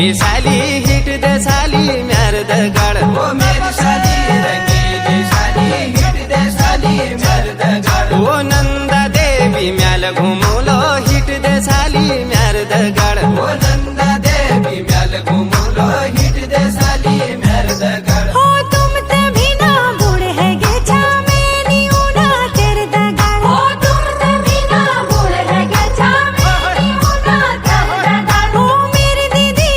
रंगीली साली हिट दे साली म्यार दगड़। ओ मेरी साली रंगीली साली हिट दे साली म्यार दगड़। ओ नंदा देवी म्याल घूमूलो हिट दे साली म्यार दगड़। ओ नंदा देवी म्याल घूमूलो हिट दे साली म्यार दगड़। हो तुम तभी ना बूढ़ है गे छामेनी उना तेरे दगड़। हो तुम तभी ना बूढ़ है गे छामेनी उना तेरे दगड़। हो मेरी दीदी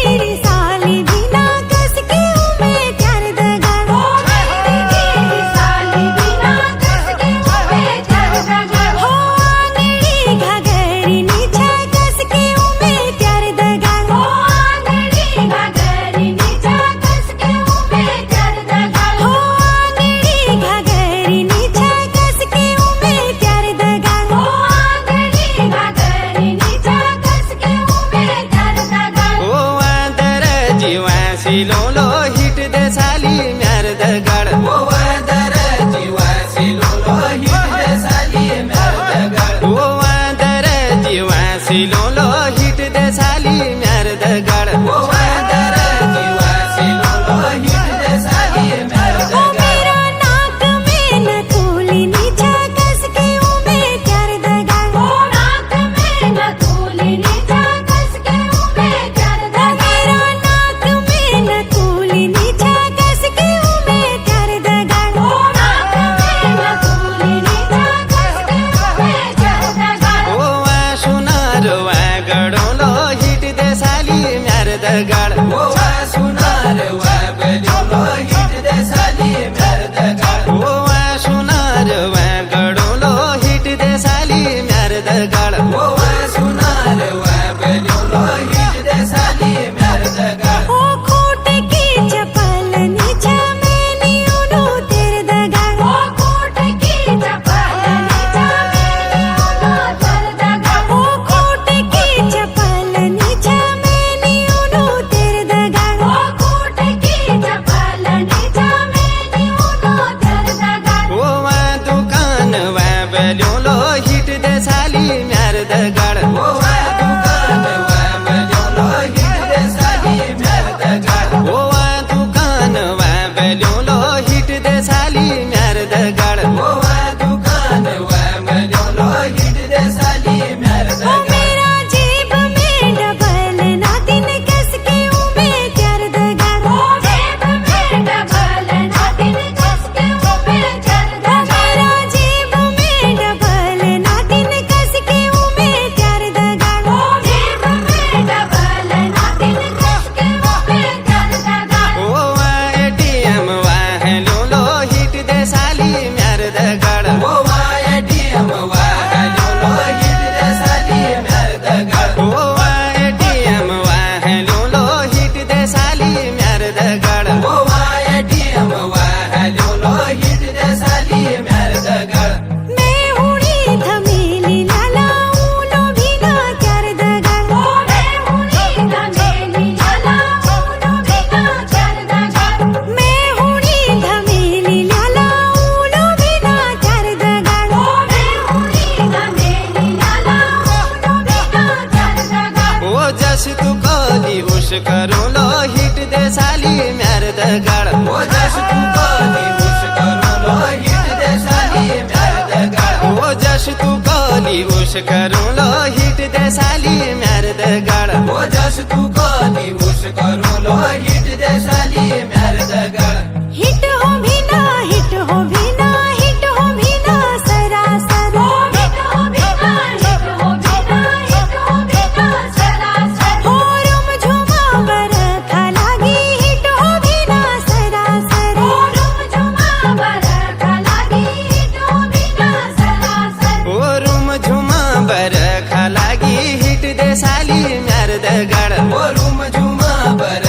साली बिना कस के उमे तेरे दगड़। हो मेरी दीदी साली बिना कस के उमे तेरे दगड़। हो आंगड़ी घाघरी नीचा कस के उमे तेरे दगड़। हो आंगड़ी घाघरी नीचा कस के उमे तेरे दगड़। हो आंगड़ी घाघरी नीचा कस के उमे तेरे दगड़। हो आंगड़ी घाघरी नीचा कस के उमे तेरे दगड़। ओ आदर जीवा सिलोलो हिट दे साली म्यार दगड़। ओ आदर जीवा सिलोलो हिट दे साली म्यार दगड़। ओ आदर जीवा सिलोलो हिट दे साली म्यार दगड़। ओ आदर जीवा सिलोलो हिट दे साली म्यार हो दगड़। मेरा नाक में नथुली नीचा कस के उमे तेरे दगड़। हो नाक में नथुली नीचा कस के उमे तेरे दगड़। मेरा नाक में नथुली नीचा कस के उमे तेरे दगड़। हो नाक में नथुली नीचा कस के उमे तेरे दगड़। ओ वा सुनार वा गड़ोलो हिट दे साली म्यार दगड़। ओ वा सुनार वा बलियोलो हिट दे साली म्यार दगड़। ओ वा सुनार वा गड़ोलो हिट दे साली म्यार दगड़। ओ वा सुनार वा बलियोलो हिट दे साली म्यार दगड़। हो खोट की चपल नीचा मैंने उनु तेरे दगड़। हो खोट की चपल नीचा मैंने उनु तेरे दगड़। हो खोट की चपल नीचा मैंने उनु तेरे दगड़। हो खोट की चपल नीचा मैंने उनु तेरे दगड़। ओ वा दुकान वा बल्योलो हिट दे साली म्यार दगड़। ओ वा दुकान वा बलियोलो हिट दे साली म्यार दगड़। ओ वा दुकान वा बल्योलो हिट दे साली म्यार दगड़। ओ वा दुकान वा बलियोलो हिट दे साली म्यार हो दगड़। मेरा जेब में डबल नातिन कस के उमे तेरे दगड़। हो जेब में डबल नातिन कस के उमे तेरे दगड़। मेरा जेब में डबल नातिन कस के उमे तेरे दगड़। हो जेब में डबल नातिन कस के उमे तेरे दगड़। ओ वा एटीएम वा हेलोलो हिट दे साली म्यार दगड़। ओ वा एटीएम वा बलियोलो हिट दे साली म्यार दगड़। ओ वा एटीएम वा हेलोलो हिट दे साली म्यार दगड़। ओ वा एटीएम वा बलियोलो हिट दे साली म्यार दगड़। मैं हुणी धमेली लाला उनो भी ना तेरे दगड़। हो मैं हुणी धमेली लाला उनो भी ना तेरे दगड़। मैं हुणी धमेली लाला उनो भी ना तेरे दगड़। हो मैं हुणी धमेली लाला उनो भी ना तेरे दगड़। ओ जस तू कोली उस करोलो हिट दे साली म्यार दगड़। ओ जस तू कोली उस करोलो हिट दे साली म्यार दगड़। ओ जस तू कोली उस करोलो हिट दे साली म्यार दगड़। ओ जस तू कोली उस करोलो हिट दे साली म्यार दगड़। हिट हो भी ना हिट हो भी ना हिट हो भी ना सरासर। हो हिट हो भी ना हिट हो भी ना हिट हो भी ना सरासर। हो रुम झुमा बरखा लागी हिट हो भी ना सरासर। हो रुम झुमा बरखा लागी हिट हो भी ना सरासर। ओ रूम झुमा बरखा लागी हिट दे साली म्यार दगड़। ओ रूम झुमा बर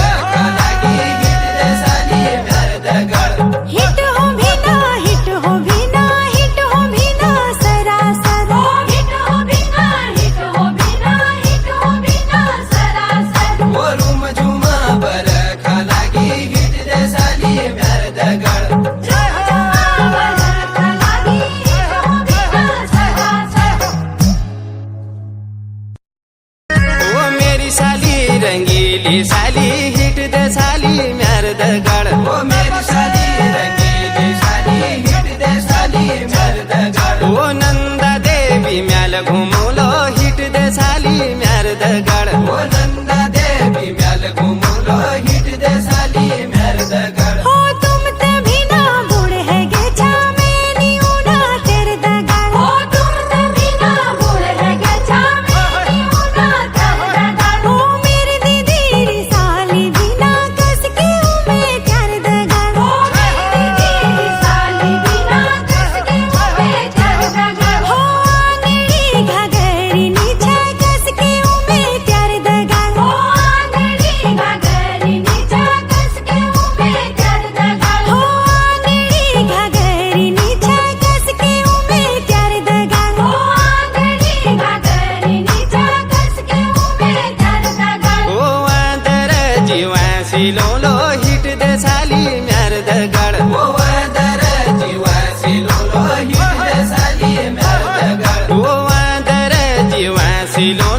रंगीली साली हिट दे साली म्यार दगाड ओ मेरी साली रंगीली साली हिट दे साली म्यार दगाड ओ नंदा देवी म्याल घुमलो हिट दे साली म्यार दगाड ओ नंदा देवी म्याल घुमलो हिट दे साली म्यार दगाड हो तुम तभी ना बूढ़े है गे छामेनी उना तेरे दगाड़ हो तुम तभी ना बूढ़े है गे छामेनी उना तेरे दगाड़ हो मेरी दीदी री साली भी ना कस के उमे तेरे दगाड़ हो मेरी दीदी री साली भी ना कस के उमे तेरे दगाड़ हो आंगड़ी घाघरी नीचे कस के उमे तेरे दगाड़ हो आंगड़ी घाघरी नीचे कस के उमे तेरे दगाड़ हो आंगड़ी घाघरी नीचे कस के उमे तेरे दगाड़ हो आंगड़ी घाघरी नीचे कस के उमे तेरे दगाड़ ओ आदर जीवासी लोलो हिट दे साली म्यार दगाड ओ वादर जीवासी लोलो हिट दे साली म्यार दगाड ओ आदर जीवासी लोलो